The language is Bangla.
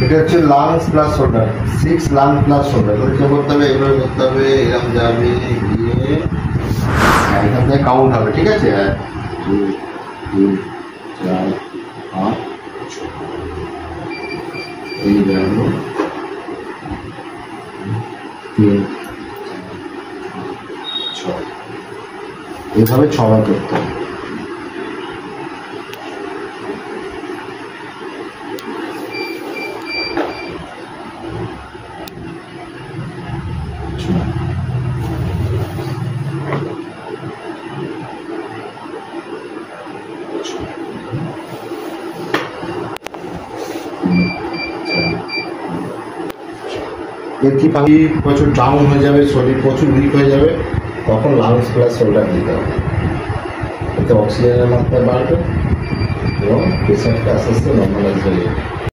এটা হচ্ছে lungs plus shoulder, 6 lung plus shoulder. এটা করতে হবে, এগুলো করতে হবে, এরকম যাবে গিয়ে এখান থেকে কাউন্ট হবে, ঠিক আছে? 1 2 3 4 5 6 এই গেল 3 6, এইভাবে 6 বার করতে হবে। এর কি প্রচুর ডাউন হয়ে যাবে, শরীর প্রচুর উইক হয়ে যাবে, তখন লাংস প্লাস শোল্ডার দিতে হবে। এতে অক্সিজেনের মাত্রা বাড়বে এবং পেশেন্টকে আস্তে আস্তে নর্মালাইজ হয়ে যাবে।